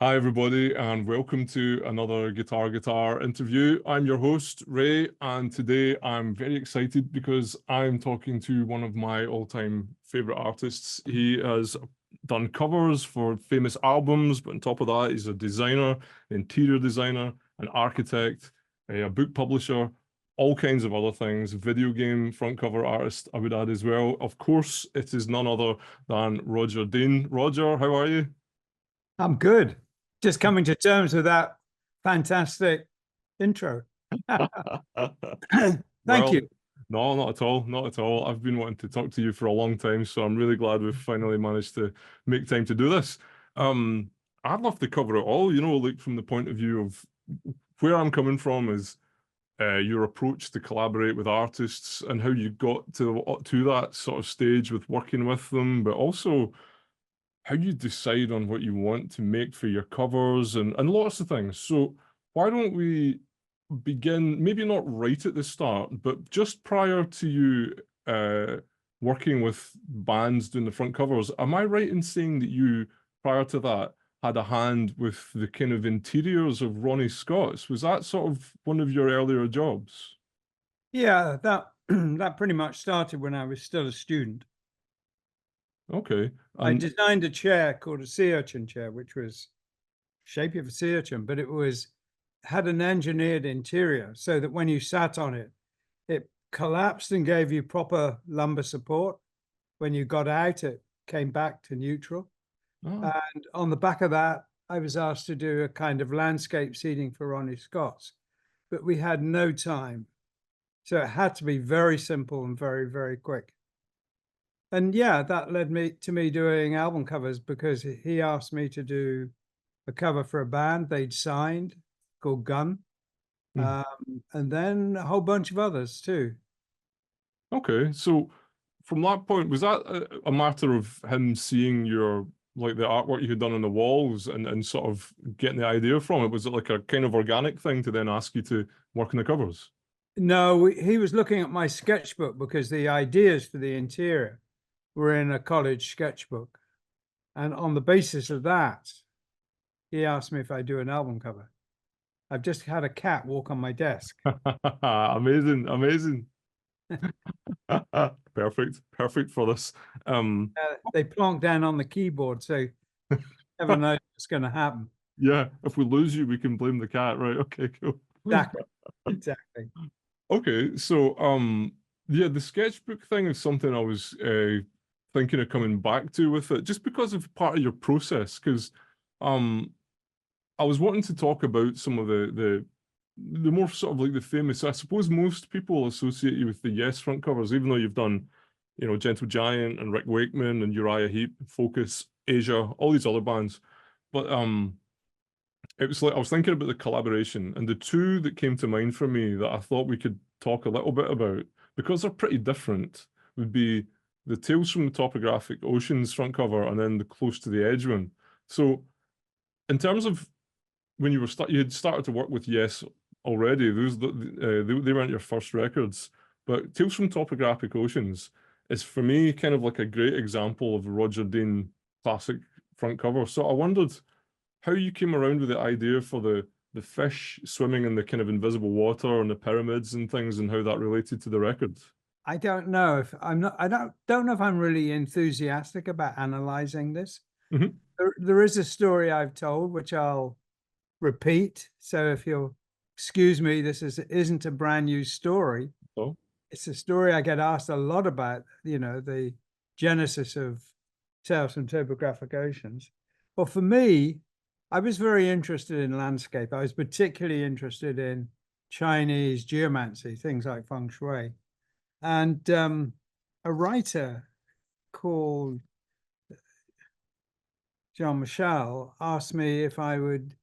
Hi, everybody, and welcome to another Guitar interview. I'm your host, Ray, and today I'm very excited because I'm talking to one of my all-time favorite artists. He has done covers for famous albums, but on top of that, he's a designer, interior designer, an architect, a book publisher, all kinds of other things, video game front cover artist, I would add as well. Of course, it is none other than Roger Dean. Roger, how are you? I'm good. Just coming to terms with that fantastic intro. Thank Well, you. no, not at all. Not at all. I've been wanting to talk to you for a long time, so I'm really glad we've finally managed to make time to do this. I'd love to cover it all, like from the point of view of where I'm coming from is your approach to collaborate with artists and how you got to that sort of stage with working with them, but also how you decide on what you want to make for your covers and lots of things. So why don't we begin, maybe not right at the start, but just prior to you working with bands doing the front covers, am I right in saying that you, prior to that, had a hand with the kind of interiors of Ronnie Scott's? Was that sort of one of your earlier jobs? Yeah, that that pretty much started when I was still a student. Okay. I And designed a chair called a sea urchin chair, which was shape of a sea urchin, but it had an engineered interior so that when you sat on it, it collapsed and gave you proper lumbar support. When you got out, it came back to neutral. oh, And on the back of that, I was asked to do a kind of landscape seating for Ronnie Scott's, but we had no time. So it had to be very simple and very, very quick. And yeah, that led me to me doing album covers because he asked me to do a cover for a band they'd signed called Gun. hmm. And then a whole bunch of others too. Okay. So from that point, was that a matter of him seeing your like the artwork you had done on the walls and sort of getting the idea from it? Was it like a kind of organic thing to then ask you to work on the covers? No, he was looking at my sketchbook because the ideas for the interior were in a college sketchbook. And on the basis of that, he asked me if I do an album cover. I've just had a cat walk on my desk. Amazing, amazing. Perfect, perfect for this. They plonked down on the keyboard, so never know what's going to happen. Yeah, if we lose you, we can blame the cat, right? Okay, cool. Exactly. Exactly. Okay, so yeah, the sketchbook thing is something I was thinking of coming back to with it, just because of part of your process. Because um, I was wanting to talk about some of the more sort of like the famous. I suppose most people associate you with the Yes front covers, even though you've done, Gentle Giant and Rick Wakeman and Uriah Heep, Focus, Asia, all these other bands. But it was like I was thinking about the collaboration, and the two that came to mind for me that I thought we could talk a little bit about, because they're pretty different, would be the Tales from the Topographic Oceans front cover and then the Close to the Edge one. So, in terms of when you had started to work with Yes already, they weren't your first records, but Tales from Topographic Oceans is for me kind of like a great example of a Roger Dean classic front cover. So I wondered how you came around with the idea for the fish swimming in the kind of invisible water and the pyramids and things and how that related to the record. I don't know if I'm not, I don't know if I'm really enthusiastic about analyzing this. Hmm. There is a story I've told, which I'll repeat. So if you'll excuse me, isn't a brand new story. So, It's a story I get asked a lot about, the genesis of Tales from Topographic Oceans. Well, for me, I was very interested in landscape. I was particularly interested in Chinese geomancy, things like feng shui. And a writer called Jean Michel asked me if I would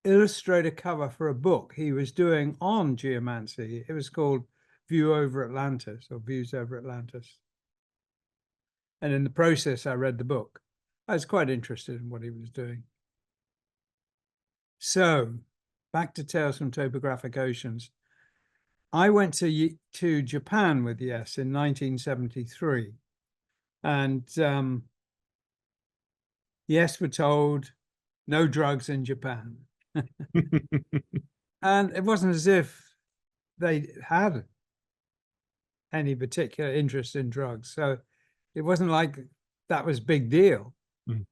illustrate a cover for a book he was doing on geomancy. It was called View Over Atlantis or Views Over Atlantis. And in the process, I read the book. I was quite interested in what he was doing. So back to Tales from Topographic Oceans. I went to Japan with Yes in 1973. And Yes were told, no drugs in Japan. And it wasn't as if they had any particular interest in drugs. So it wasn't like that was big deal. Mm.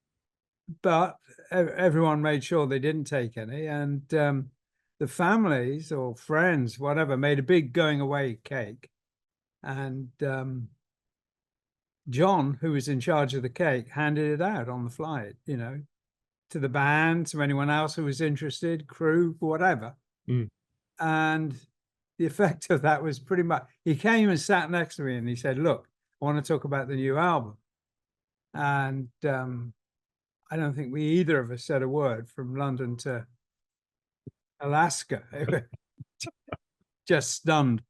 But everyone made sure they didn't take any. And the families or friends, whatever, made a big going away cake. And John, who was in charge of the cake, handed it out on the flight, you know, to the band, to anyone else who was interested, crew, whatever. Mm. And the effect of that was pretty much, he came and sat next to me and he said, look, I want to talk about the new album. And I don't think we either of us said a word from London to Alaska. Just stunned.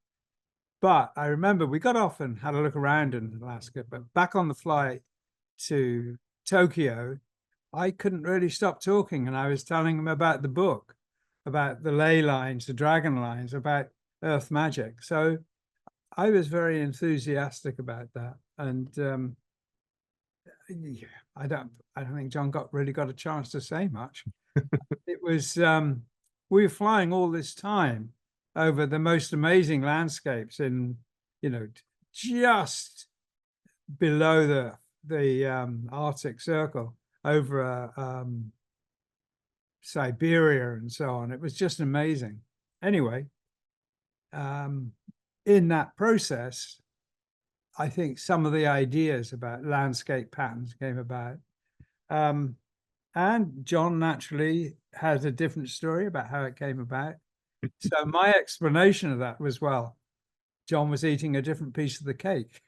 But I remember we got off and had a look around in Alaska, but back on the flight to Tokyo, I couldn't really stop talking. And I was telling him about the book, about the ley lines, the dragon lines, about earth magic. So I was very enthusiastic about that. And I don't think John really got a chance to say much. It was, we were flying all this time over the most amazing landscapes in, you know, just below the Arctic Circle, over Siberia and so on. It was just amazing. Anyway, in that process, I think some of the ideas about landscape patterns came about. And John naturally has a different story about how it came about. So my explanation of that was, well, John was eating a different piece of the cake.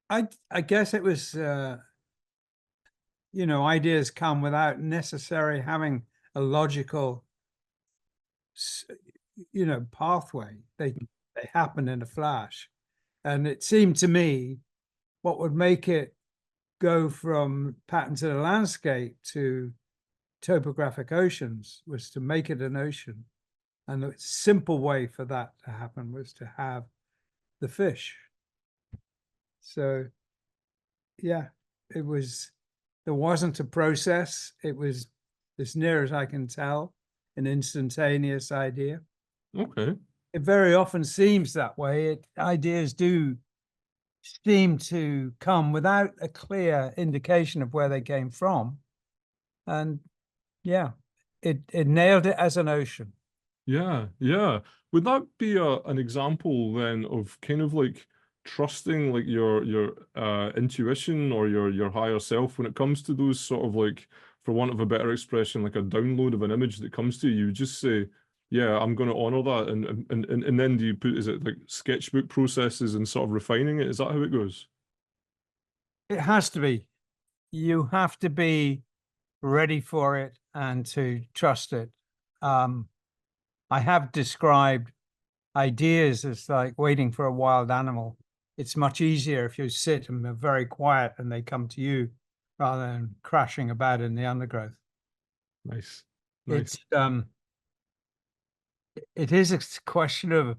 I guess it was, you know, ideas come without necessarily having a logical, you know, pathway. They happen in a flash. And it seemed to me what would make it go from patterns in a landscape to topographic oceans was to make it an ocean. And the simple way for that to happen was to have the fish. So, yeah, there wasn't a process. It was, as near as I can tell, an instantaneous idea. Okay. It very often seems that way. Ideas do seem to come without a clear indication of where they came from. And yeah, it nailed it as an ocean. Yeah, yeah. Would that be an example then of kind of like trusting like your intuition or your higher self when it comes to those sort of like, for want of a better expression, like a download of an image that comes to you, you just say, yeah, I'm going to honor that, and then do you put, is it like sketchbook processes and sort of refining it? Is that how it goes? It has to be. You have to be ready for it and to trust it. I have described ideas as like waiting for a wild animal. It's much easier if you sit and are very quiet and they come to you rather than crashing about in the undergrowth. Nice. Nice. It is a question of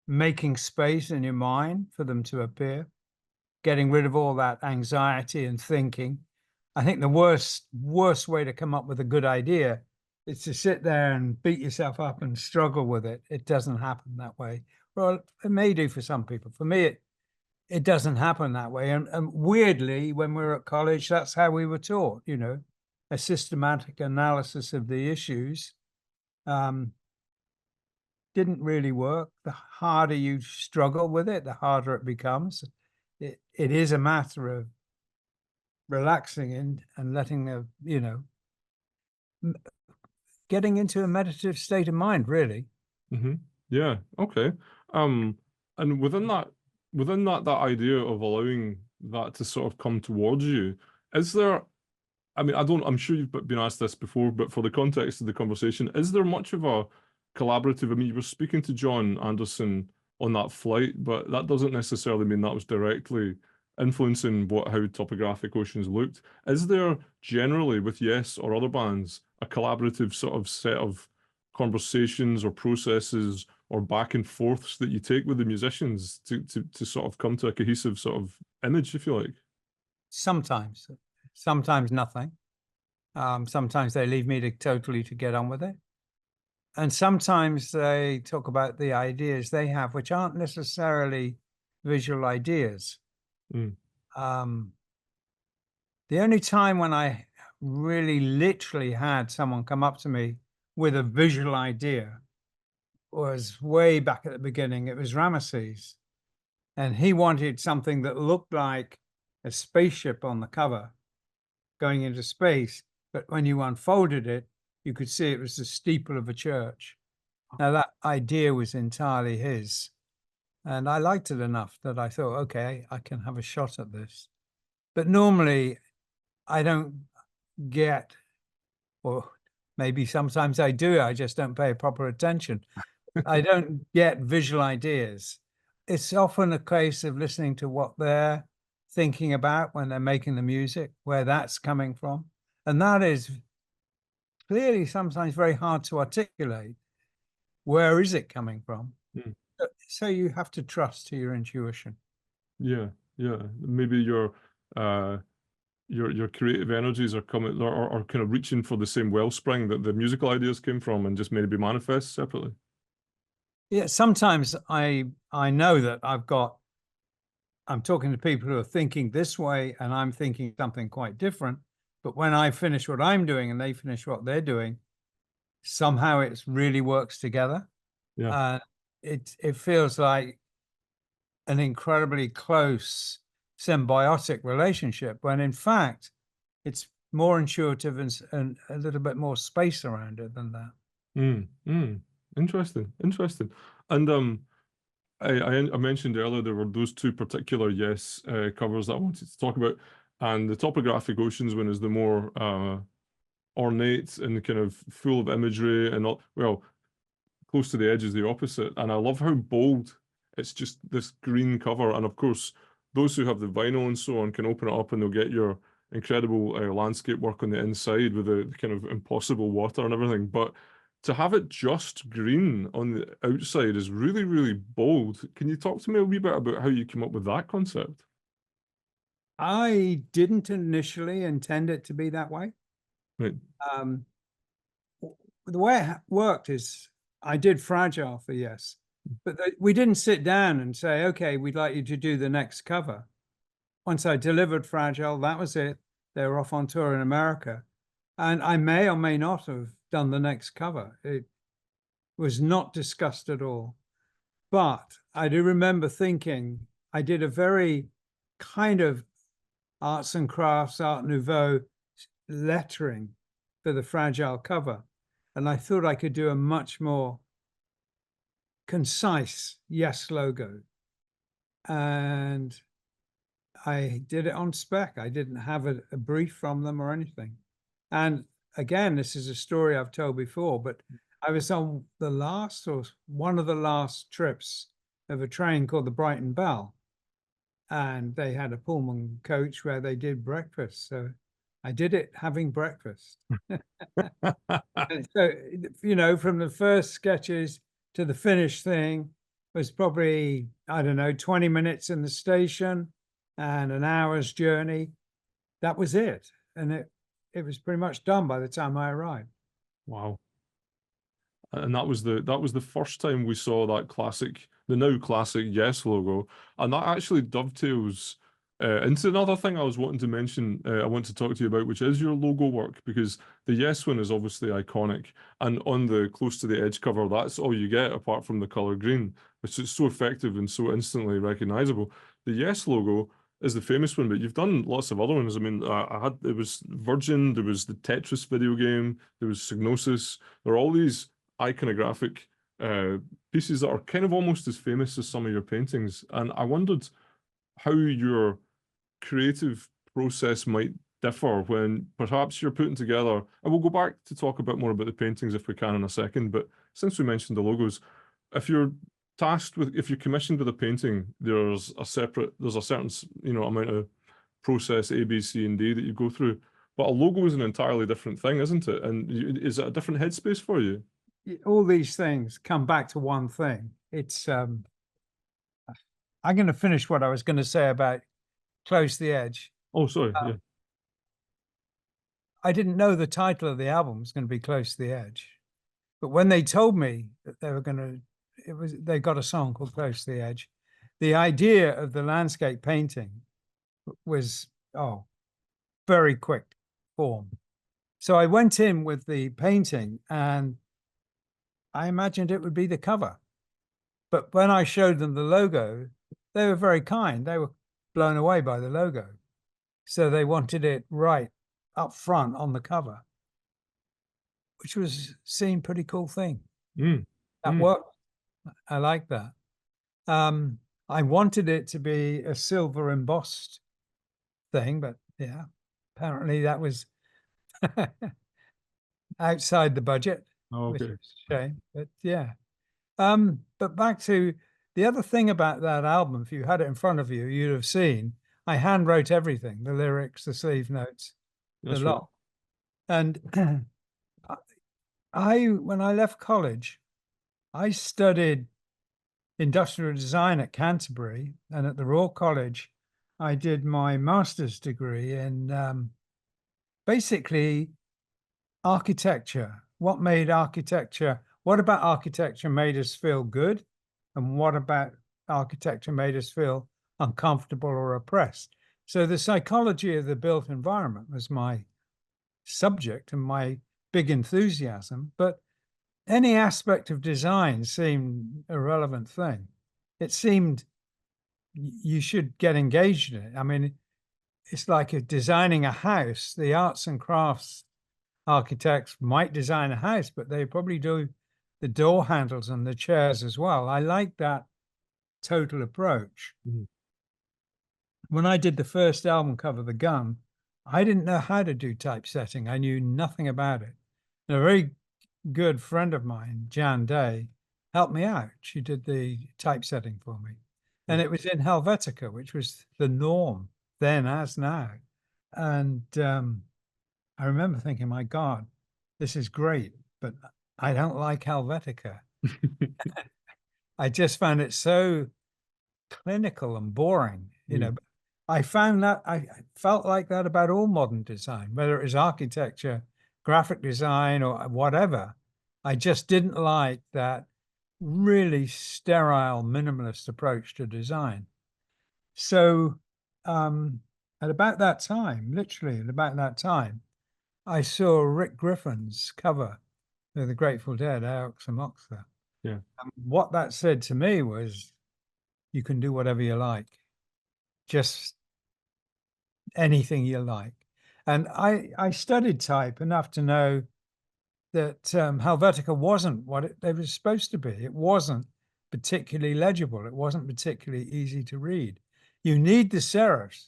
making space in your mind for them to appear, getting rid of all that anxiety and thinking. I think the worst way to come up with a good idea is to sit there and beat yourself up and struggle with it. It doesn't happen that way. Well, it may do for some people. For me, it doesn't happen that way. And weirdly, when we were at college, that's how we were taught, you know, a systematic analysis of the issues. Didn't really work. The harder you struggle with it, the harder it becomes. It is a matter of relaxing and letting the, you know, getting into a meditative state of mind, really. Mm-hmm. Yeah. Okay. And within that idea of allowing that to sort of come towards you, is there, I mean, I'm sure you've been asked this before, but for the context of the conversation, is there much of a collaborative? I mean, you were speaking to John Anderson on that flight, but that doesn't necessarily mean that was directly influencing how Topographic Oceans looked. Is there generally, with Yes or other bands, a collaborative sort of set of conversations or processes or back and forths that you take with the musicians to sort of come to a cohesive sort of image, if you like? Sometimes nothing. Sometimes they leave me to get on with it. And sometimes they talk about the ideas they have, which aren't necessarily visual ideas. Mm. The only time when I really literally had someone come up to me with a visual idea was way back at the beginning. It was Ramesses. And he wanted something that looked like a spaceship on the cover going into space. But when you unfolded it, you could see it was the steeple of a church. Now, that idea was entirely his. And I liked it enough that I thought, okay, I can have a shot at this. But normally, I don't get, or maybe sometimes I do, I just don't pay proper attention. I don't get visual ideas. It's often a case of listening to what they're thinking about when they're making the music, where that's coming from. And that is clearly sometimes very hard to articulate. Where is it coming from? Mm. So you have to trust to your intuition. Yeah, yeah. Maybe your creative energies are coming or kind of reaching for the same wellspring that the musical ideas came from, and just maybe manifest separately. Yeah, sometimes I know that I'm talking to people who are thinking this way and I'm thinking something quite different. But when I finish what I'm doing and they finish what they're doing, somehow it really works together. Yeah. It feels like an incredibly close symbiotic relationship, when in fact it's more intuitive and a little bit more space around it than that. Interesting, interesting. And I mentioned earlier there were those two particular Yes covers that I wanted to talk about, and the Topographic Oceans one is the more ornate and kind of full of imagery and all, well, close to the edge is the opposite. And I love how bold it's just this green cover. And of course, those who have the vinyl and so on can open it up and they'll get your incredible landscape work on the inside with the kind of impossible water and everything. But to have it just green on the outside is really, really bold. Can you talk to me a wee bit about how you came up with that concept? I didn't initially intend it to be that way. Right. The way it worked is I did Fragile for Yes, but we didn't sit down and say, okay, we'd like you to do the next cover. Once I delivered Fragile, that was it. They were off on tour in America. And I may or may not have done the next cover. It was not discussed at all. But I do remember thinking, I did a very kind of arts and crafts, Art Nouveau lettering for the Fragile cover. And I thought I could do a much more concise Yes logo. And I did it on spec. I didn't have a brief from them or anything. And again, this is a story I've told before, but I was on the last or one of the last trips of a train called the Brighton Belle. And they had a Pullman coach where they did breakfast. So I did it having breakfast. And so, you know, from the first sketches to the finished thing was probably, I don't know, 20 minutes in the station and an hour's journey. That was it. And it was pretty much done by the time I arrived. Wow. And that was the first time we saw that classic, the now classic Yes logo, and that actually dovetails into another thing I was wanting to mention. I want to talk to you about, which is your logo work, because the Yes one is obviously iconic, and on the close to the edge cover, that's all you get apart from the color green, which is so effective and so instantly recognizable. The Yes logo is the famous one, but you've done lots of other ones. I mean, it was Virgin, there was the Tetris video game, there was Psygnosis. There are all these iconographic pieces that are kind of almost as famous as some of your paintings. And I wondered how your creative process might differ when perhaps you're putting together, and we'll go back to talk a bit more about the paintings if we can in a second, but since we mentioned the logos, if you're commissioned with a painting, there's a certain, you know, amount of process A, B, C, and D that you go through. But a logo is an entirely different thing, isn't it? And is it a different headspace for you? all these things come back to one thing. It's I'm going to finish what I was going to say about Close the Edge. Oh, sorry. Yeah. I didn't know the title of the album was going to be Close to the Edge, but when they told me that they were going to, they got a song called Close to the Edge. The idea of the landscape painting was, very quick form. So I went in with the painting and I imagined it would be the cover. But when I showed them the logo, they were very kind. They were blown away by the logo. So they wanted it right up front on the cover, which seemed pretty cool thing. That worked. I like that. I wanted it to be a silver embossed thing, but yeah, apparently that was outside the budget. Oh, Which okay. is a shame, but yeah. But back to the other thing about that album, if you had it in front of you, you'd have seen I hand wrote everything, the lyrics, the sleeve notes, That's the right. lot. And when I left college, I studied industrial design at Canterbury, and at the Royal College, I did my master's degree in basically architecture. What about architecture made us feel good? And what about architecture made us feel uncomfortable or oppressed? So the psychology of the built environment was my subject and my big enthusiasm, but any aspect of design seemed a relevant thing. It seemed you should get engaged in it. I mean, it's like designing a house. The arts and crafts architects might design a house, but they probably do the door handles and the chairs as well. I like that total approach. When I did the first album cover, The Gun, I didn't know how to do typesetting. I knew nothing about it. And a very good friend of mine, Jan Day, helped me out. She did the typesetting for me. And it was in Helvetica, which was the norm then as now. And I remember thinking, my God, this is great, but I don't like Helvetica. I just found it so clinical and boring, you know. I found that I felt like that about all modern design, whether it was architecture, graphic design, or whatever. I just didn't like that really sterile, minimalist approach to design. So at about that time, literally at about that time, I saw Rick Griffin's cover of The Grateful Dead, Aox and Moxa. Yeah. And what that said to me was, you can do whatever you like, just anything you like. And I studied type enough to know that Helvetica wasn't what it was supposed to be. It wasn't particularly legible. It wasn't particularly easy to read. You need the serifs.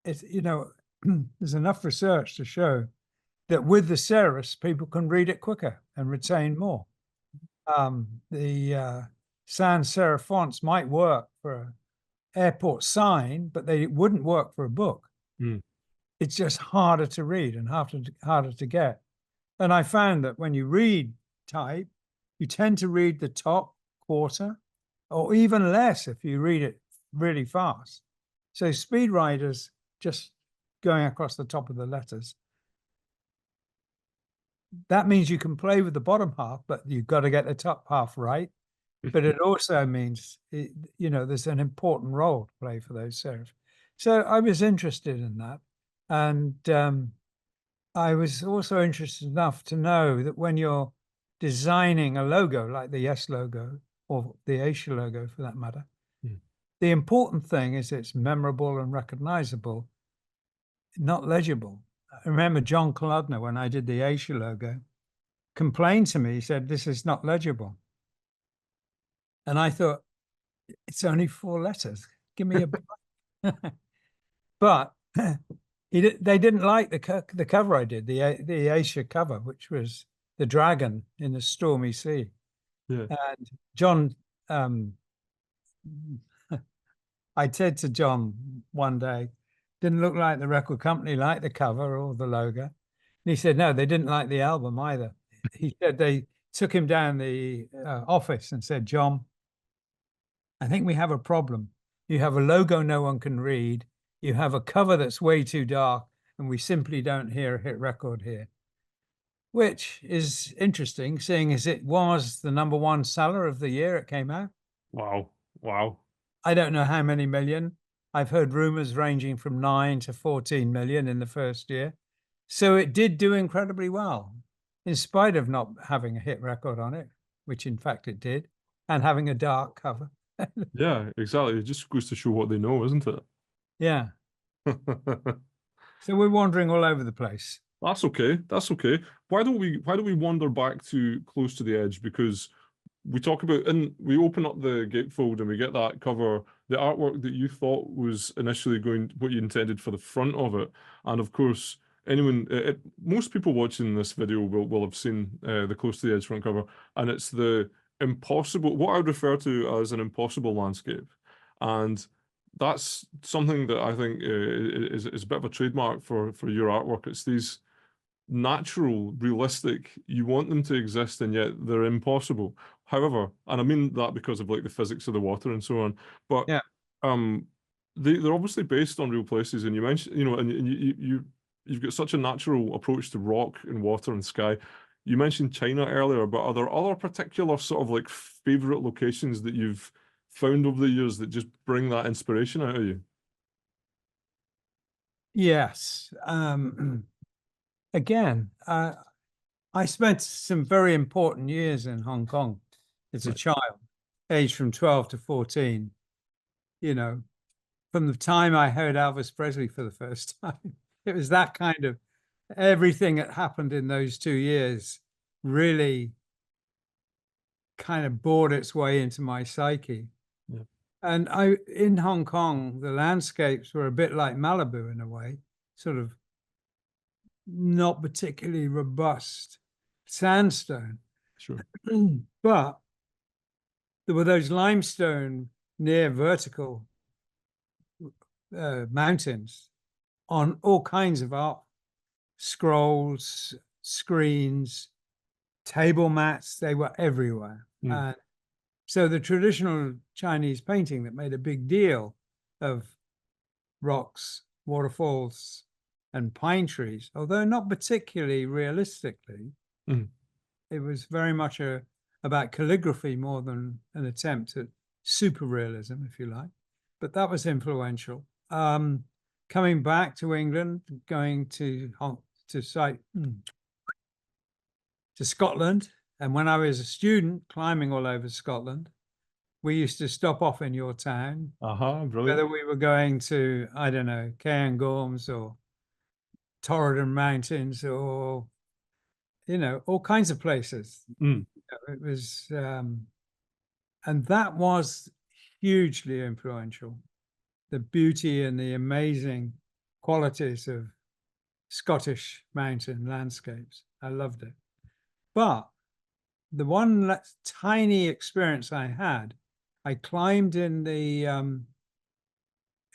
It's, you know, there's enough research to show that with the serifs, people can read it quicker and retain more. The sans serif fonts might work for an airport sign, but they wouldn't work for a book. It's just harder to read and harder to get. And I found that when you read type, you tend to read the top quarter, or even less if you read it really fast. So speed writers just going across the top of the letters. That means you can play with the bottom half, but you've got to get the top half right. But it also means, you know, there's an important role to play for those serifs. So I was interested in that. And I was also interested enough to know that when you're designing a logo, like the Yes logo or the Asia logo for that matter, the important thing is it's memorable and recognizable, not legible. I remember John Kalodner, when I did the Asia logo, complained to me. He said, "This is not legible." And I thought, it's only 4 letters. Give me a break. But they didn't like the cover I did, the Asia cover, which was the dragon in the stormy sea. Yeah. And John, I said to John one day, didn't look like the record company liked the cover or the logo. And he said, no, they didn't like the album either. He said they took him down the office and said, John, I think we have a problem. You have a logo no one can read. You have a cover that's way too dark, and we simply don't hear a hit record here. Which is interesting, seeing as it was the #1 seller of the year it came out. Wow. Wow. I don't know how many million. I've heard rumors ranging from 9 to 14 million in the first year. So it did do incredibly well, in spite of not having a hit record on it, which in fact it did, and having a dark cover. Yeah, exactly. It just goes to show what they know, isn't it? Yeah. So we're wandering all over the place. That's okay. That's okay. Why don't we wander back to Close to the Edge? Because we talk about, and we open up the gatefold and we get that cover, the artwork that you thought was initially what you intended for the front of it. And of course, most people watching this video will have seen the Close to the Edge front cover, and it's the impossible, what I would refer to as an impossible landscape. And that's something that I think is a bit of a trademark for your artwork. It's these natural, realistic, you want them to exist and yet they're impossible. However, and I mean that because of like the physics of the water and so on, but Yeah. They're obviously based on real places, and you mentioned, and you've got such a natural approach to rock and water and sky. You mentioned China earlier, but are there other particular sort of like favorite locations that you've found over the years that just bring that inspiration out of you? Yes. Again, I spent some very important years in Hong Kong as a Right. child, aged from 12 to 14. You know, from the time I heard Elvis Presley for the first time, it was that kind of everything that happened in those 2 years really kind of bored its way into my psyche. Yeah. And in Hong Kong, the landscapes were a bit like Malibu in a way, sort of not particularly robust sandstone. Sure. But there were those limestone near vertical mountains on all kinds of art, scrolls, screens, table mats, they were everywhere. Mm. So the traditional Chinese painting that made a big deal of rocks, waterfalls, and pine trees, although not particularly realistically, it was very much about calligraphy more than an attempt at super realism, if you like. But that was influential. Coming back to England, going to Scotland, and when I was a student climbing all over Scotland, we used to stop off in your town, Brilliant. whether we were going to, I don't know, Cairngorms or Torridon Mountains or, all kinds of places. It was, and that was hugely influential. The beauty and the amazing qualities of Scottish mountain landscapes. I loved it. But the one tiny experience I had, I climbed in the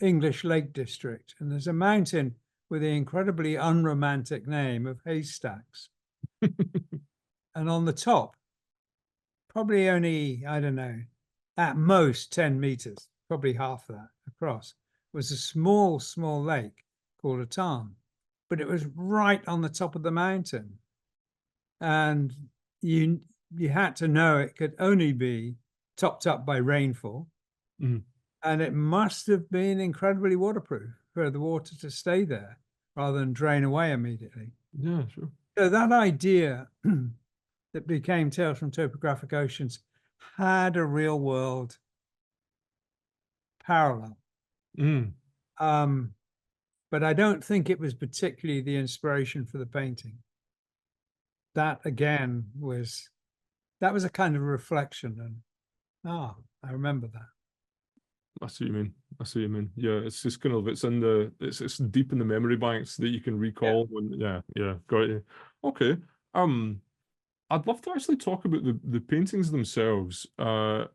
English Lake District, and there's a mountain with the incredibly unromantic name of Haystacks. And on the top, probably only, I don't know, at most 10 meters, probably half that across, was a small, small lake called a tarn. But it was right on the top of the mountain. And you had to know it could only be topped up by rainfall. And it must have been incredibly waterproof for the water to stay there rather than drain away immediately. Yeah, sure. So that idea that became Tales from Topographic Oceans had a real world parallel. But I don't think it was particularly the inspiration for the painting. That again was a kind of reflection, and I remember that. I see what you mean. I see what you mean. Yeah, it's just kind of it's deep in the memory banks that you can recall when yeah, got you. Okay. I'd love to actually talk about the paintings themselves. And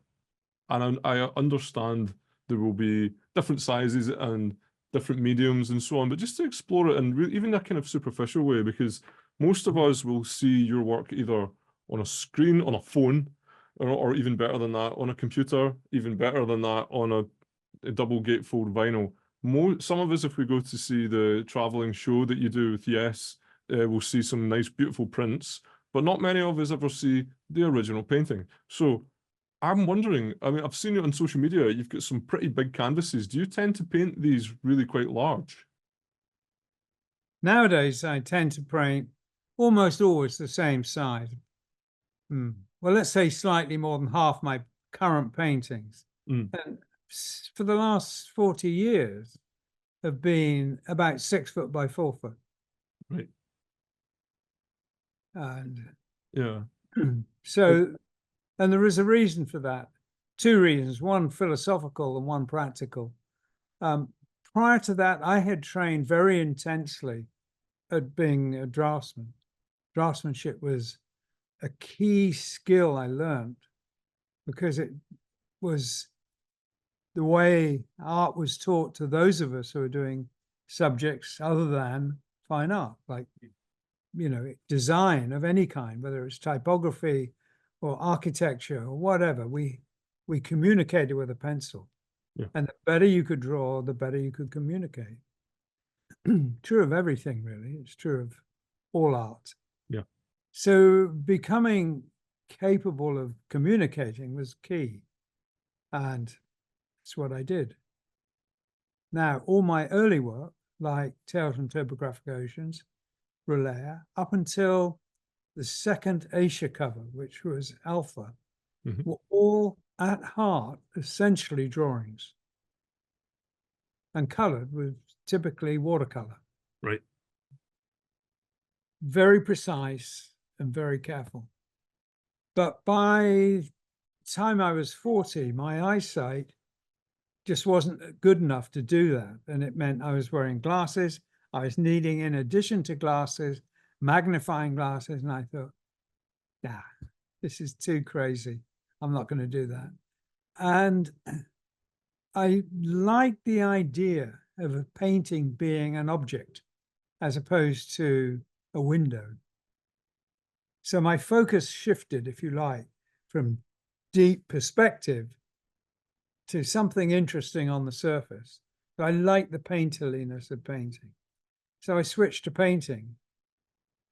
I understand there will be different sizes and different mediums and so on, but just to explore it in even a kind of superficial way, because most of us will see your work either on a screen, on a phone, or even better than that, on a computer, even better than that, on a double gatefold vinyl. Some of us, if we go to see the traveling show that you do with Yes, we'll see some nice, beautiful prints, but not many of us ever see the original painting. So I'm wondering, I mean, I've seen it on social media, you've got some pretty big canvases. Do you tend to paint these really quite large? Nowadays, I tend to paint almost always the same size. Well, let's say slightly more than half my current paintings. Mm. And for the last 40 years have been about 6 foot by 4 foot. Right. And Yeah. so, and there is a reason for that. 2 reasons, one philosophical and one practical. Prior to that, I had trained very intensely at being a draftsman. Draftsmanship was a key skill I learned because it was the way art was taught to those of us who are doing subjects other than fine art, like, design of any kind, whether it's typography or architecture or whatever. We communicated with a pencil. Yeah. And the better you could draw, the better you could communicate. True of everything, really. It's true of all art. Yeah. So becoming capable of communicating was key. And that's what I did. Now, all my early work, like Tales from Topographic Oceans, Relayer, up until the second Asia cover, which was Alpha, were all at heart essentially drawings and colored with typically watercolor. Right. Very precise and very careful. But by the time I was 40, my eyesight just wasn't good enough to do that. And it meant I was wearing glasses. I was needing, in addition to glasses, magnifying glasses. And I thought, nah, this is too crazy. I'm not going to do that. And I like the idea of a painting being an object as opposed to a window. So my focus shifted, if you like, from deep perspective to something interesting on the surface. So I like the painterliness of painting. So I switched to painting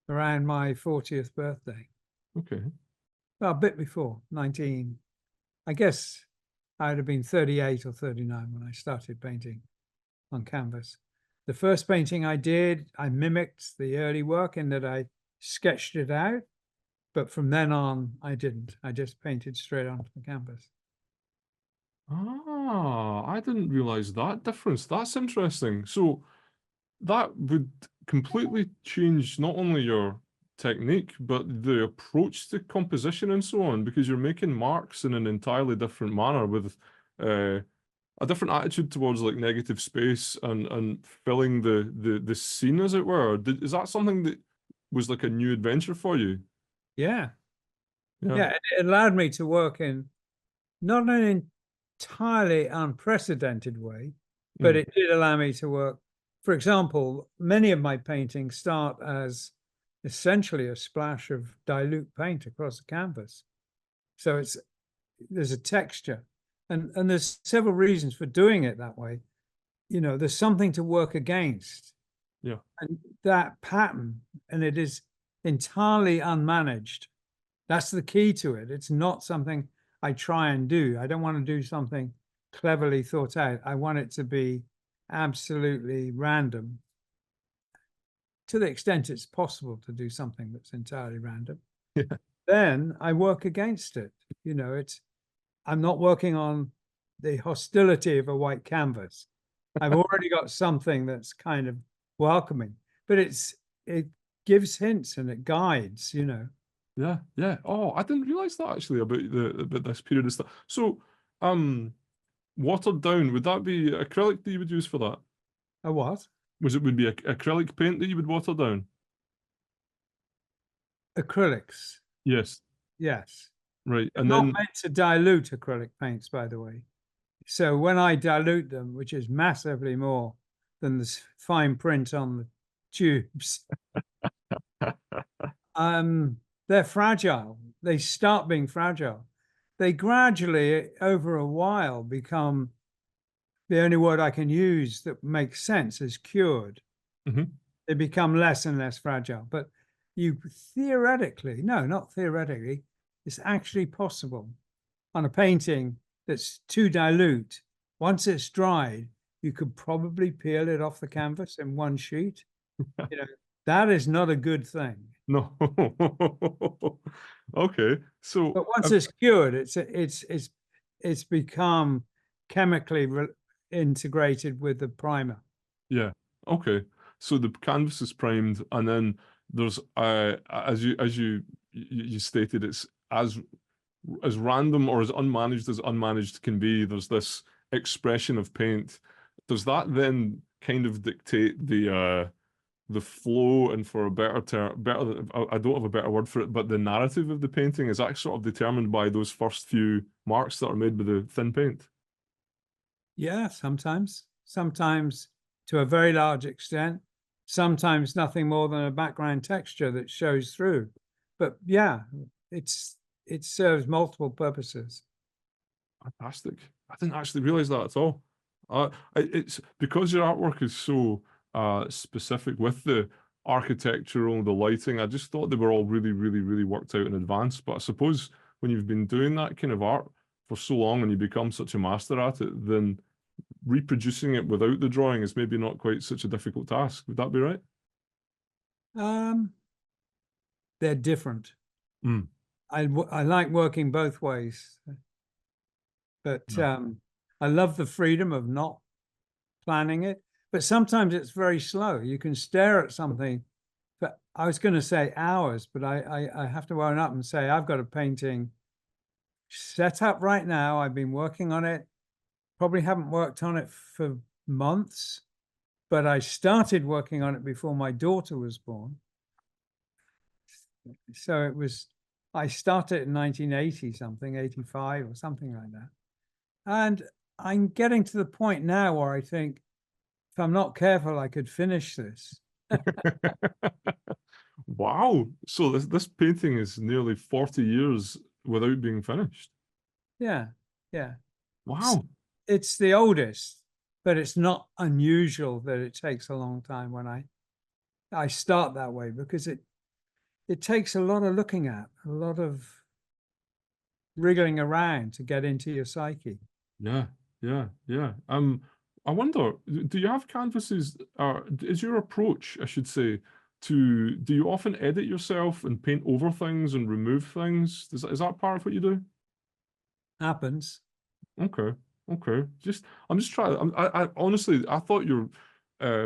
around my 40th birthday. Okay. Well, a bit before, I guess I would have been 38 or 39 when I started painting on canvas. The first painting I did, I mimicked the early work in that I sketched it out, but from then on, I didn't. I just painted straight onto the canvas. Ah, I didn't realize that difference. That's interesting. So that would completely change not only your technique, but the approach to composition and so on, because you're making marks in an entirely different manner with a different attitude towards like negative space and filling the scene, as it were. Is that something that was like a new adventure for you? Yeah. Yeah. Yeah, it allowed me to work in not an entirely unprecedented way, but it did allow me to work. For example, many of my paintings start as essentially a splash of dilute paint across the canvas. So there's a texture, and there's several reasons for doing it that way. There's something to work against. Yeah. And that pattern, and it is entirely unmanaged. That's the key to it. It's not something I try and do. I don't want to do something cleverly thought out. I want it to be absolutely random, to the extent it's possible to do something that's entirely random. Yeah. Then I work against it. I'm not working on the hostility of a white canvas. I've already got something that's kind of welcoming, but it gives hints and it guides, Yeah, yeah. Oh, I didn't realize that actually about this period of stuff. So, watered down, would that be acrylic that you would use for that? A what? Would be acrylic paint that you would water down? Acrylics. Yes. Yes. Right. And Not then meant to dilute acrylic paints, by the way. So when I dilute them, which is massively more than the fine print on the tubes, they're fragile. they start being fragile. They gradually, over a while, become, the only word I can use that makes sense is cured. Mhm. They become less and less fragile. But you theoretically, no, not theoretically, it's actually possible on a painting that's too dilute. Once it's dried, you could probably peel it off the canvas in one sheet. You know, that is not a good thing. No. Okay. So, But once it's cured, it's become chemically integrated with the primer. yeah. Okay. So the canvas is primed, and then there's as you stated, it's as random or as unmanaged can be. There's this expression of paint. Does that then kind of dictate the flow, and for a better term, I don't have a better word for it, but the narrative of the painting, is that sort of determined by those first few marks that are made with the thin paint? Yeah, sometimes to a very large extent, sometimes nothing more than a background texture that shows through. But yeah, it serves multiple purposes. Fantastic. I didn't actually realize that at all. It's because your artwork is so specific with the architectural, the lighting. I just thought they were all really, really, really worked out in advance. But I suppose when you've been doing that kind of art for so long and you become such a master at it, then reproducing it without the drawing is maybe not quite such a difficult task. Would that be right? Um, they're different. Mm. I like working both ways, but Yeah. I love the freedom of not planning it. But sometimes it's very slow. You can stare at something for, I was going to say hours, but I have to own up and say I've got a painting set up right now. I've been working on it. Probably haven't worked on it for months, but I started working on it before my daughter was born. So it was, I started in 1980 something, 85 or something like that. And I'm getting to the point now where I think if I'm not careful, I could finish this. Wow. So this painting is nearly 40 years without being finished. Yeah, yeah. Wow. It's the oldest, but it's not unusual that it takes a long time when I start that way, because it takes a lot of looking at, a lot of wriggling around to get into your psyche. Yeah, yeah, yeah. I wonder, do you have canvases, or is your approach, I should say, do you often edit yourself and paint over things and remove things? Is that part of what you do? Happens. Okay, okay. I'm just trying. I honestly, I thought you're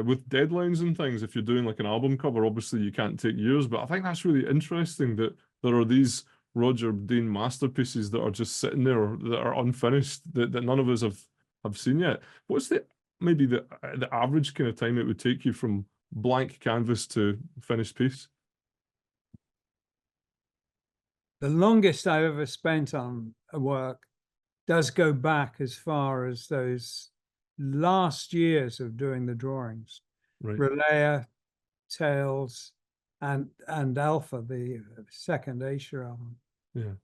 with deadlines and things. If you're doing like an album cover, obviously you can't take years. But I think that's really interesting that there are these Roger Dean masterpieces that are just sitting there that are unfinished that none of us have seen yet. What's maybe the average kind of time it would take you from blank canvas to finished piece? The longest I've ever spent on a work does go back as far as those last years of doing the drawings. Right. Relaya, Tales, and Alpha, the second Asia album. Yeah.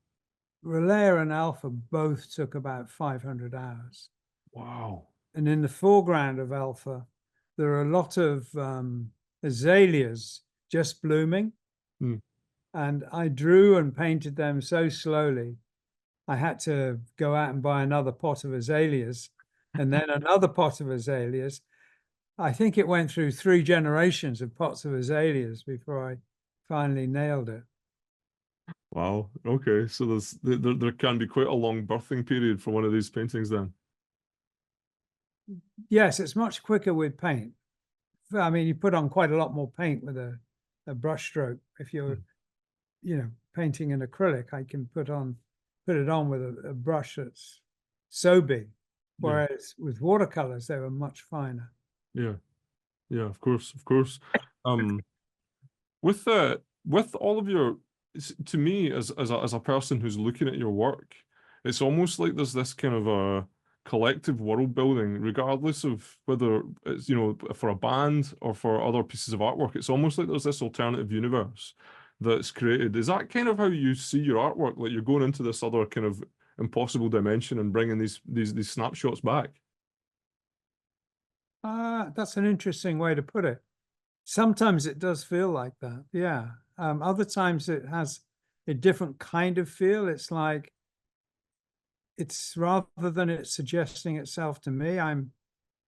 Relaya and Alpha both took about 500 hours. Wow. And in the foreground of Alpha, there are a lot of azaleas just blooming. Mm. And I drew and painted them so slowly, I had to go out and buy another pot of azaleas and then another pot of azaleas. I think it went through 3 generations of pots of azaleas before I finally nailed it. Wow. Okay. So there can be quite a long birthing period for one of these paintings then. Yes, it's much quicker with paint. I mean, you put on quite a lot more paint with a brush stroke. If you're, painting in acrylic, I can put it on with a brush that's so big. Whereas with watercolors, they were much finer. Yeah. Yeah, of course, of course. Um, with all of your, to me as a person who's looking at your work, it's almost like there's this kind of a collective world building, regardless of whether it's, for a band or for other pieces of artwork. It's almost like there's this alternative universe that's created. Is that kind of how you see your artwork? Like you're going into this other kind of impossible dimension and bringing these snapshots back? That's an interesting way to put it. Sometimes it does feel like that. Yeah. Other times it has a different kind of feel. It's like, it's rather than it suggesting itself to me, I'm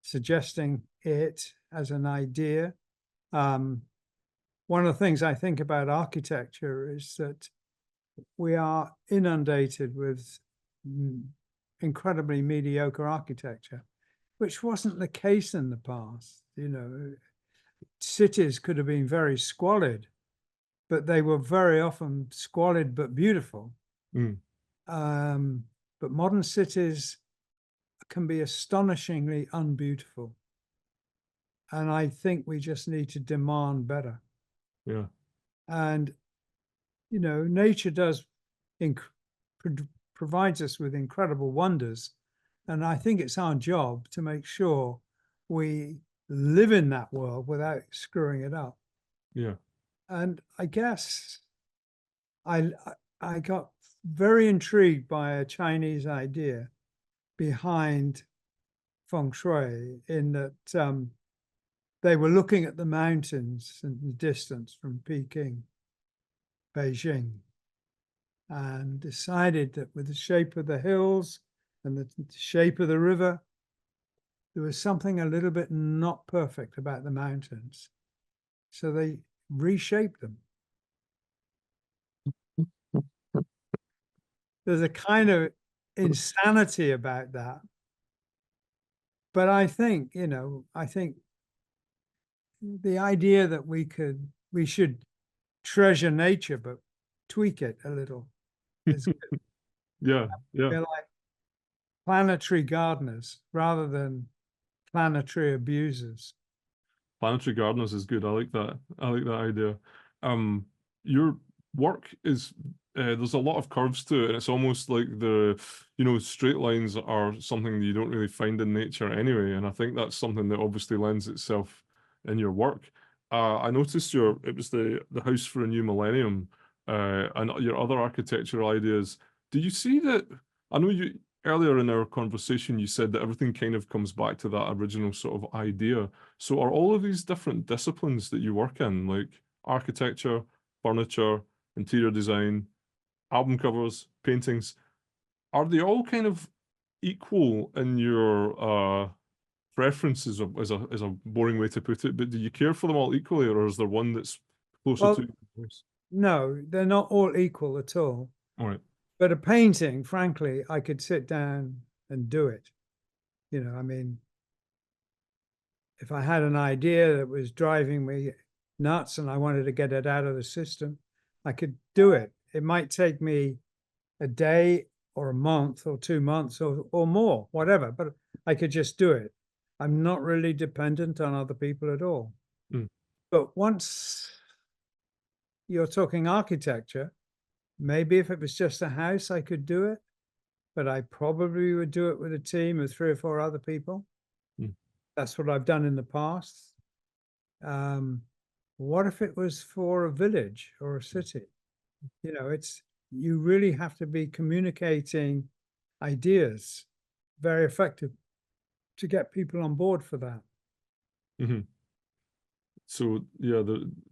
suggesting it as an idea. One of the things I think about architecture is that we are inundated with incredibly mediocre architecture, which wasn't the case in the past. You know, cities could have been very squalid, but they were very often squalid but beautiful. Mm. But modern cities can be astonishingly unbeautiful. And I think we just need to demand better. Yeah. And, you know, nature does provides us with incredible wonders. And I think it's our job to make sure we live in that world without screwing it up. Yeah. And I guess I got very intrigued by a Chinese idea behind feng shui, in that they were looking at the mountains in the distance from Peking, Beijing, and decided that with the shape of the hills and the shape of the river, there was something a little bit not perfect about the mountains. So they reshaped them. There's a kind of insanity about that. But I think, you know, I think the idea that we should treasure nature, but tweak it a little is good. Yeah. Yeah. We're like planetary gardeners rather than planetary abusers. Planetary gardeners is good. I like that. I like that idea. Your work is there's a lot of curves to it, and it's almost like straight lines are something you don't really find in nature anyway. And I think that's something that obviously lends itself in your work. I noticed it was the House for a New Millennium, and your other architectural ideas. Do you see that? I know you earlier in our conversation you said that everything kind of comes back to that original sort of idea. So are all of these different disciplines that you work in, like architecture, furniture, interior design, album covers, paintings, are they all kind of equal in your preferences, as a boring way to put it, but do you care for them all equally, or is there one that's closer Well, to yours? no, they're not all equal at all. All right. But a painting, frankly, I could sit down and do it. You know, I mean, if I had an idea that was driving me nuts and I wanted to get it out of the system, I could do it. It might take me a day or a month or 2 months or more, whatever, but I could just do it. I'm not really dependent on other people at all. Mm. But once you're talking architecture, maybe if it was just a house, I could do it, but I probably would do it with a team of 3 or 4 other people. Mm. That's what I've done in the past. What if it was for a village or a city? You know, you really have to be communicating ideas very effective to get people on board for that. Mm-hmm. So yeah,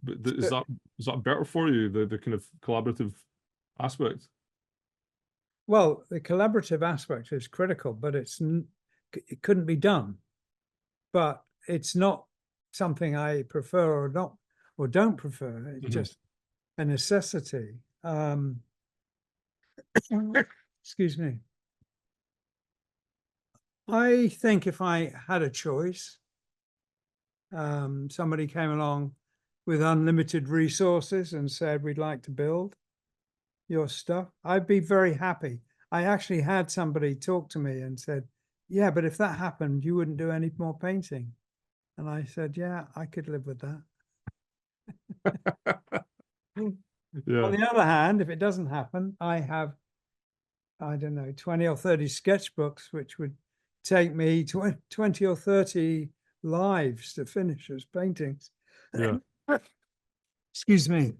is that better for you, the kind of collaborative aspect? Well, the collaborative aspect is critical, but it couldn't be done. But it's not something I prefer or don't prefer. It's just a necessity. Excuse me. I think if I had a choice, somebody came along with unlimited resources and said, we'd like to build your stuff, I'd be very happy. I actually had somebody talk to me and said, yeah, but if that happened, you wouldn't do any more painting. And I said, yeah, I could live with that. Yeah. On the other hand, if it doesn't happen, I have, I don't know, 20 or 30 sketchbooks, which would take me 20 or 30 lives to finish as paintings. Yeah. Excuse me.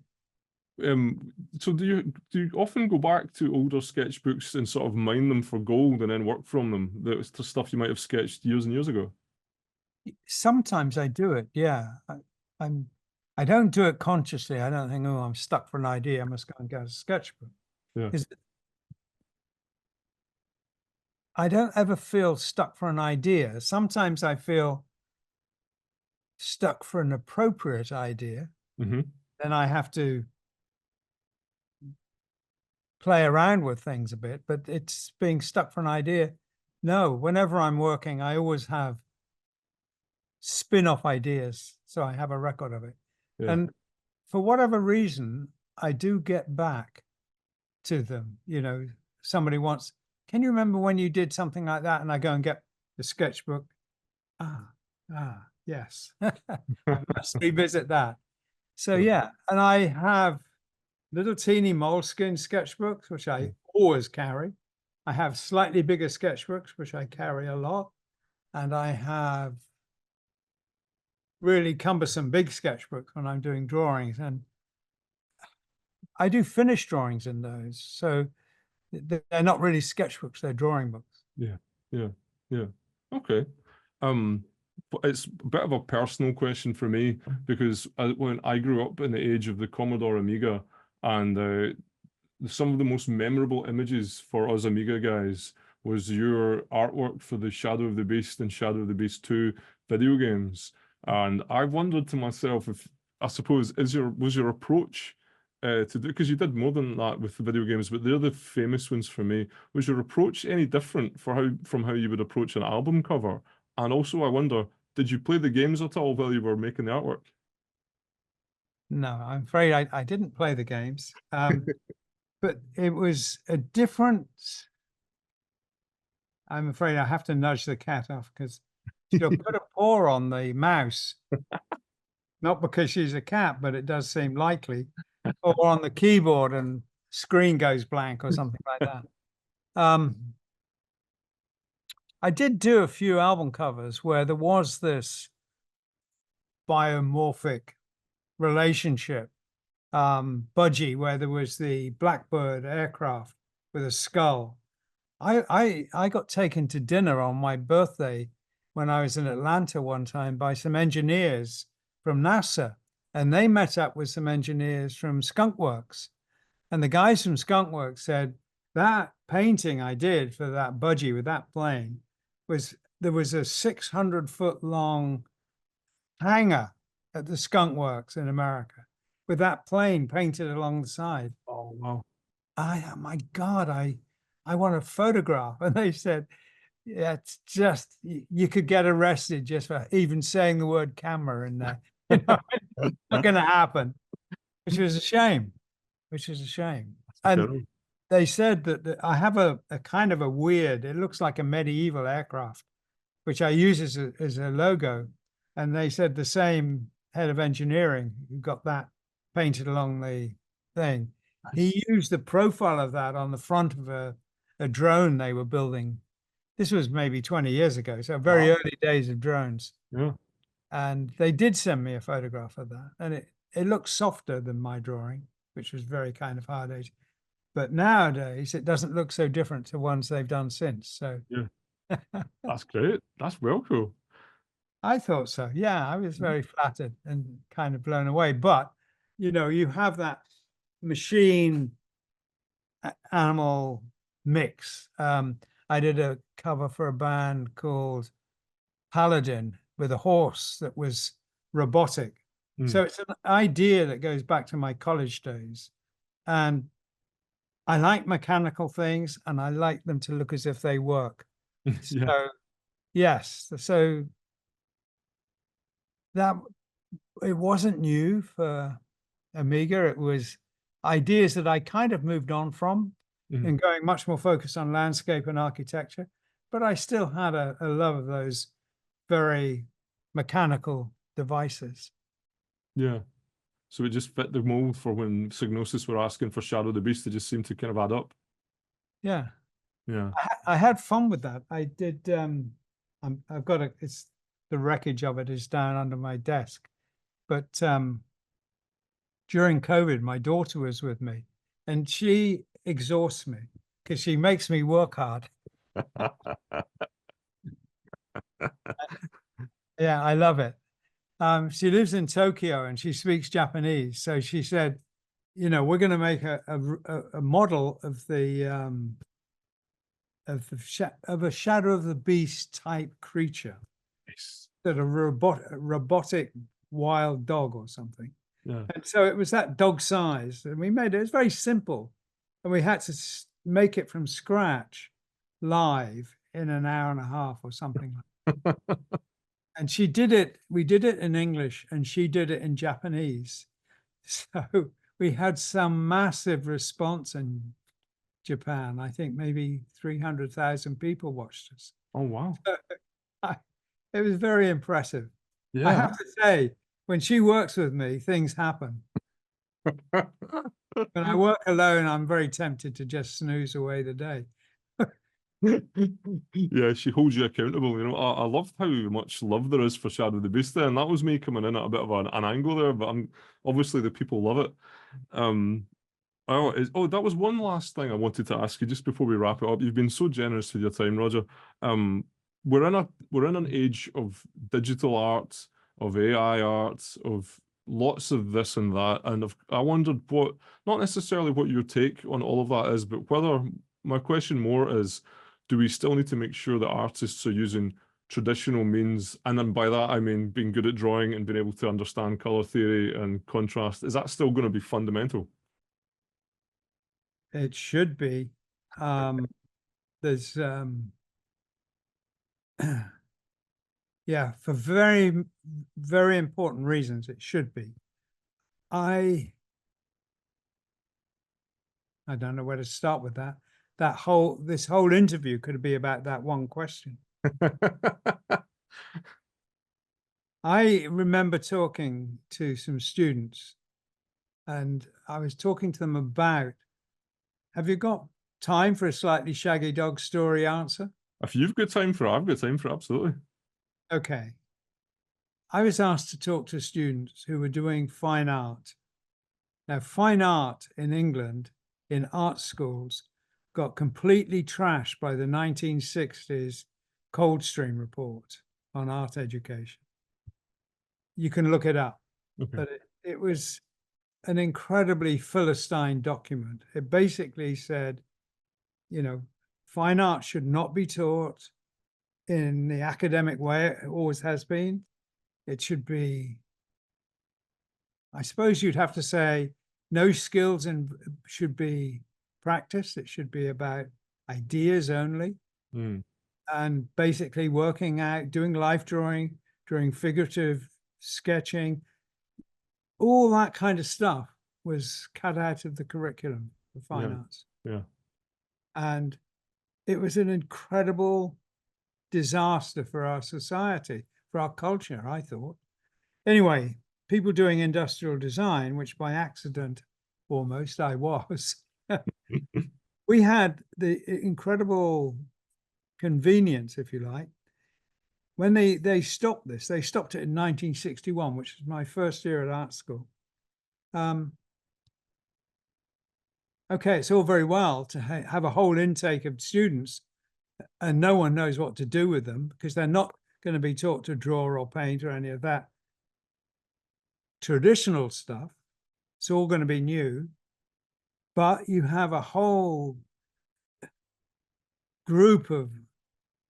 So do you often go back to older sketchbooks and sort of mine them for gold and then work from them? That's the stuff you might have sketched years and years ago. Sometimes I do it. Yeah. I don't do it consciously. I don't think, oh, I'm stuck for an idea. I must go and get a sketchbook. Yeah. I don't ever feel stuck for an idea. Sometimes I feel stuck for an appropriate idea. Mm-hmm. Then I have to play around with things a bit, but it's being stuck for an idea. No, whenever I'm working, I always have spin-off ideas. So I have a record of it. Yeah. And for whatever reason, I do get back to them. You know, somebody wants, can you remember when you did something like that? And I go and get the sketchbook. Yes. I must revisit that. So yeah, and I have little teeny Moleskine sketchbooks, which I always carry. I have slightly bigger sketchbooks, which I carry a lot. And I have really cumbersome big sketchbooks when I'm doing drawings. And I do finished drawings in those. So they're not really sketchbooks, they're drawing books. Yeah. Okay. But it's a bit of a personal question for me because when I grew up in the age of the Commodore Amiga, and some of the most memorable images for us Amiga guys was your artwork for the Shadow of the Beast and Shadow of the Beast 2 video games. And I wondered to myself if, I suppose, was your approach to do, because you did more than that with the video games, but they're the famous ones for me. Was your approach any different from how you would approach an album cover? And also, I wonder, did you play the games at all while you were making the artwork? No, I'm afraid I didn't play the games. But it was a different. I'm afraid I have to nudge the cat off because she'll put a paw on the mouse. Not because she's a cat, but it does seem likely. Or on the keyboard and screen goes blank or something like that. I did do a few album covers where there was this biomorphic relationship. Budgie, where there was the Blackbird aircraft with a skull. I got taken to dinner on my birthday when I was in Atlanta one time by some engineers from NASA, and they met up with some engineers from Skunkworks. And the guys from Skunkworks said, that painting I did for that budgie with that plane there was a 600-foot long hangar at the Skunkworks in America with that plane painted along the side. Oh, wow. My God, I want a photograph. And they said, yeah, it's just, you could get arrested just for even saying the word camera in there. You know, it's not going to happen, which was a shame, And they said that I have a kind of a weird, it looks like a medieval aircraft, which I use as a logo. And they said the same head of engineering who got that painted along the thing, he used the profile of that on the front of a drone they were building. This was maybe 20 years ago, so very early days of drones. Yeah. And they did send me a photograph of that. And it looks softer than my drawing, which was very kind of hard edge. But nowadays, it doesn't look so different to ones they've done since. So yeah, that's great. That's well cool. I thought so. Yeah, I was very flattered and kind of blown away. But, you know, you have that machine animal mix. I did a cover for a band called Paladin with a horse that was robotic. So it's an idea that goes back to my college days. And I like mechanical things and I like them to look as if they work. So, yes. So that it wasn't new for Amiga. It was ideas that I kind of moved on from and going much more focused on landscape and architecture. But I still had a love of those very mechanical devices. Yeah. So it just fit the mold for when Psygnosis were asking for Shadow the Beast. It just seemed to kind of add up. Yeah. Yeah. I had fun with that. I did. I've got it's the wreckage of it is down under my desk, but during COVID, my daughter was with me, and she exhausts me because she makes me work hard. Yeah, I love it. She lives in Tokyo and she speaks Japanese. So she said, you know, we're going to make a model of of a Shadow of the Beast type creature, Nice. that a robotic wild dog or something. Yeah. And so it was that dog size, and we made it. It was very simple, and we had to make it from scratch, live in an hour and a half or something. And she did it. We did it in English, and she did it in Japanese. So we had some massive response in Japan. I think maybe 300,000 people watched us. Oh, wow. It was very impressive. I Yeah. have to say, when she works with me, things happen. When I work alone, I'm very tempted to just snooze away the day. Yeah, she holds you accountable. You know, I loved how much love there is for Shadow of the Beast there, and that was me coming in at a bit of an angle there, but obviously the people love it. That was one last thing I wanted to ask you just before we wrap it up. You've been so generous with your time, Roger. We're in an age of digital art, of AI art, of lots of this and that, and I wondered not necessarily what your take on all of that is, but whether my question more is, do we still need to make sure that artists are using traditional means, and then by that I mean being good at drawing and being able to understand color theory and contrast? Is that still going to be fundamental? It should be. There's yeah, for very, very important reasons, it should be. I don't know where to start with that. This whole interview could be about that one question. I remember talking to some students, and I was talking to them about, have you got time for a slightly shaggy dog story answer? If you've got time for it, I've got time for it, absolutely. Okay. I was asked to talk to students who were doing fine art. Now, fine art in England, in art schools, got completely trashed by the 1960s Coldstream report on art education. You can look it up, Okay. but it was an incredibly Philistine document. It basically said, you know, fine art should not be taught in the academic way it always has been. It should be, I suppose you'd have to say, no skills should be practiced. It should be about ideas only. Mm. And basically working out, doing life drawing, doing figurative sketching, all that kind of stuff was cut out of the curriculum for fine arts. Yeah. And it was an incredible disaster for our society, for our culture, I thought. Anyway, people doing industrial design, which by accident almost I was, we had the incredible convenience, if you like. When they stopped this, they stopped it in 1961, which was my first year at art school. Okay, it's all very well to have a whole intake of students and no one knows what to do with them because they're not going to be taught to draw or paint or any of that traditional stuff. It's all going to be new. But you have a whole group of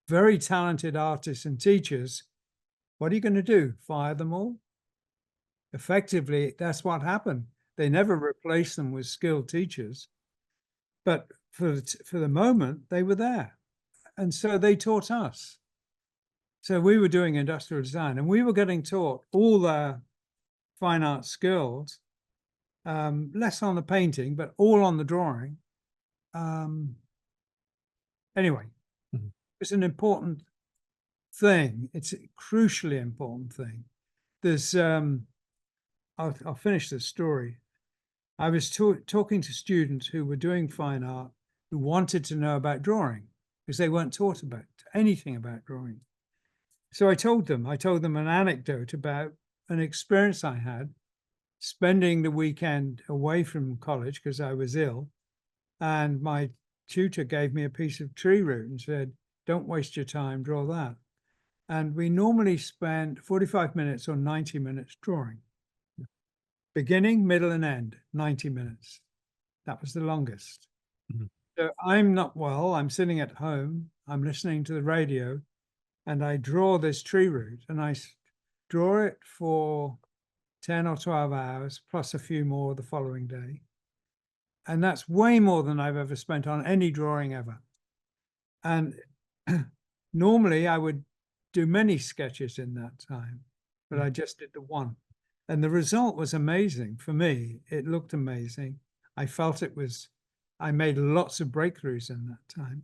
very talented artists and teachers. What are you going to do? Fire them all? Effectively, that's what happened. They never replaced them with skilled teachers. But for the moment, they were there. And so they taught us. So we were doing industrial design and we were getting taught all the fine art skills, less on the painting, but all on the drawing. Anyway, it's an important thing. It's a crucially important thing. There's, I'll finish this story. I was talking to students who were doing fine art who wanted to know about drawing because they weren't taught about anything about drawing. So I told them an anecdote about an experience I had spending the weekend away from college because I was ill. And my tutor gave me a piece of tree root and said, don't waste your time, draw that. And we normally spend 45 minutes or 90 minutes drawing. Beginning, middle, and end, 90 minutes. That was the longest. Mhm. So I'm not well, I'm sitting at home, I'm listening to the radio, and I draw this tree root, and I draw it for 10 or 12 hours, plus a few more the following day. And that's way more than I've ever spent on any drawing ever. And normally I would do many sketches in that time, but I just did the one. And the result was amazing for me. It looked amazing. I felt it was, I made lots of breakthroughs in that time.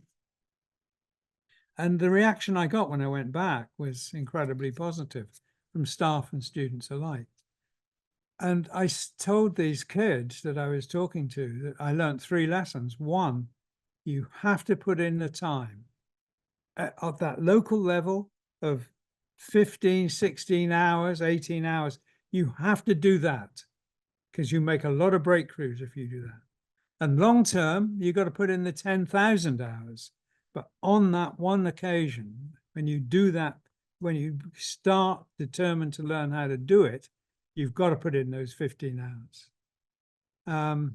And the reaction I got when I went back was incredibly positive from staff and students alike. And I told these kids that I was talking to that I learned 3 lessons. One, you have to put in the time at that local level of 15, 16 hours, 18 hours. You have to do that because you make a lot of breakthroughs if you do that. And long term, you've got to put in the 10,000 hours. But on that one occasion, when you do that, when you start determined to learn how to do it, you've got to put in those 15 hours.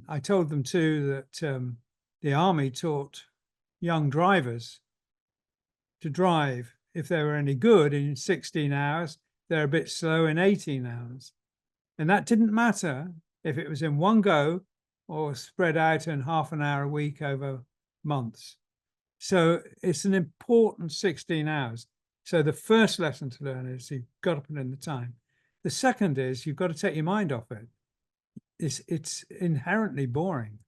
I told them too that the army taught young drivers to drive if they were any good in 16 hours, they're a bit slow in 18 hours. And that didn't matter if it was in one go or spread out in half an hour a week over months. So it's an important 16 hours. So the first lesson to learn is you've got to put in the time. The second is you've got to take your mind off it. It's inherently boring.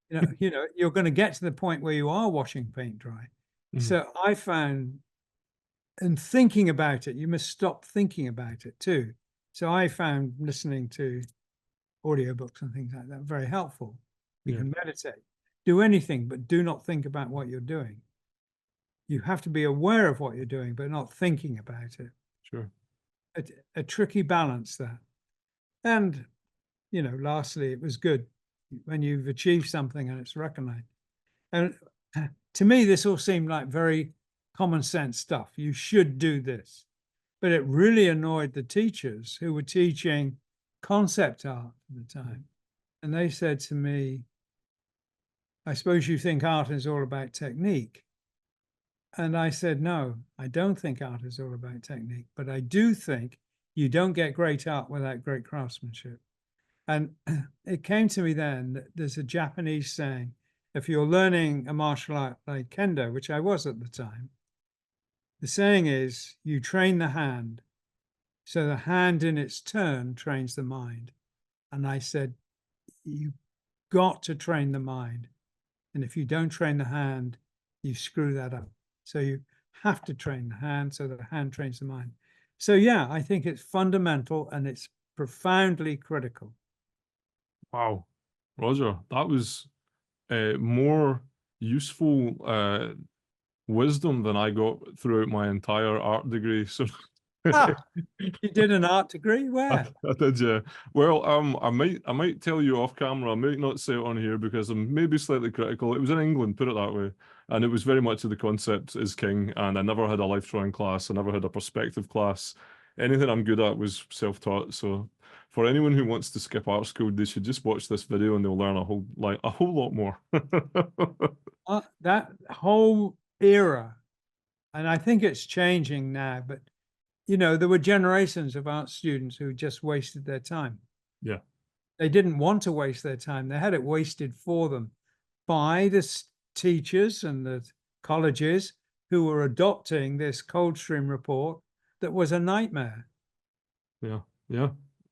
You're going to get to the point where you are washing paint dry. Mhm. So I found, and thinking about it, you must stop thinking about it too. So I found listening to audiobooks and things like that very helpful. You Yeah. can meditate, do anything, but do not think about what you're doing. You have to be aware of what you're doing, but not thinking about it. Sure. A tricky balance there. And, lastly, it was good when you've achieved something and it's recognized. And to me, this all seemed like very common sense stuff. You should do this. But it really annoyed the teachers who were teaching concept art at the time. And they said to me, I suppose you think art is all about technique. And I said, no, I don't think art is all about technique, but I do think you don't get great art without great craftsmanship. And it came to me then that there's a Japanese saying, if you're learning a martial art like Kendo, which I was at the time, the saying is you train the hand, so the hand in its turn trains the mind. And I said, you've got to train the mind. And if you don't train the hand, you screw that up. So you have to train the hand so that the hand trains the mind. So yeah, I think it's fundamental and it's profoundly critical. Wow, Roger, that was more useful wisdom than I got throughout my entire art degree. So You did an art degree? Where? I did, yeah. Well, I might tell you off camera. I might not say it on here because I'm maybe slightly critical. It was in England, put it that way, and it was very much of the concept is king. And I never had a life drawing class. I never had a perspective class. Anything I'm good at was self-taught. So for anyone who wants to skip art school, they should just watch this video and they'll learn a whole lot more. That whole era, and I think it's changing now, but there were generations of art students who just wasted their time. Yeah. They didn't want to waste their time. They had it wasted for them by the teachers and the colleges who were adopting this Coldstream report that was a nightmare. Yeah, yeah.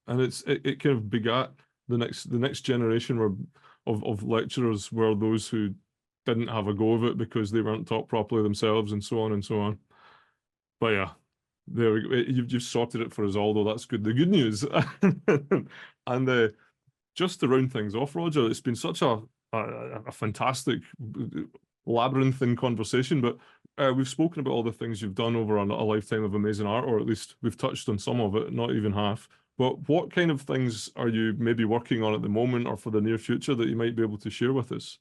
And it kind of begat the next generation of lecturers were those who didn't have a go of it because they weren't taught properly themselves and so on and so on. But yeah, there we go. You've sorted it for us all, though. That's good. The good news, and just to round things off, Roger, it's been such a fantastic labyrinthine conversation. But we've spoken about all the things you've done over a lifetime of amazing art, or at least we've touched on some of it, not even half. But what kind of things are you maybe working on at the moment or for the near future that you might be able to share with us?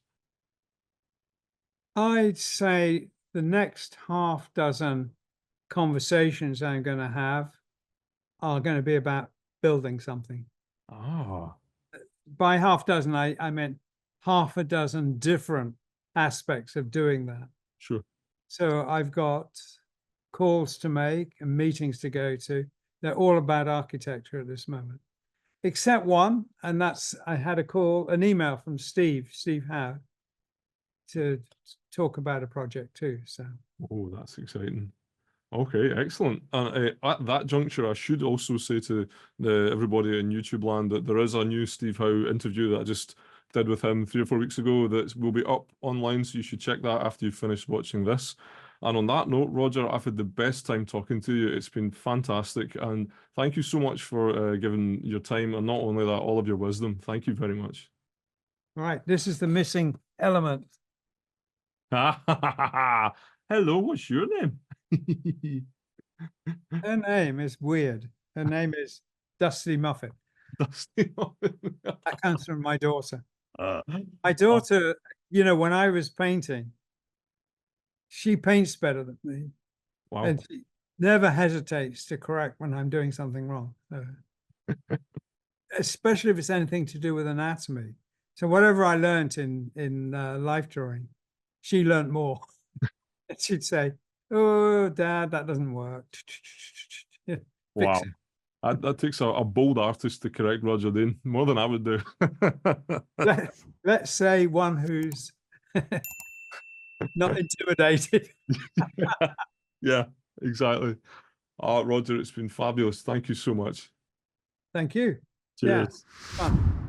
I'd say the next half dozen conversations I'm going to have are going to be about building something. Ah, By half dozen, I meant half a dozen different aspects of doing that. sure. So I've got calls to make and meetings to go to. They're all about architecture at this moment, except one, and that's I had an email from Steve Howe, to talk about a project too. So Oh, that's exciting. Okay, excellent. And at that juncture, I should also say to everybody in YouTube land that there is a new Steve Howe interview that I just did with him 3 or 4 weeks ago that will be up online, so you should check that after you've finished watching this. And on that note, Roger, I've had the best time talking to you. It's been fantastic, and thank you so much for giving your time, and not only that, all of your wisdom. Thank you very much. right, this is the missing element. Hello, what's your name? Her name is weird. Her name is Dusty Muffet. Dusty. That comes from my daughter. Uh, My daughter, when I was painting, she paints better than me, wow. and she never hesitates to correct when I'm doing something wrong. Especially if it's anything to do with anatomy. So whatever I learned in life drawing, she learned more. And she'd say, "Oh, Dad, that doesn't work." Yeah, Wow. fix it. That takes a bold artist to correct Roger Dean, more than I would do. Let's say one who's not intimidated. Yeah, exactly. Roger, it's been fabulous. Thank you so much. Thank you. Cheers. Yeah, fun.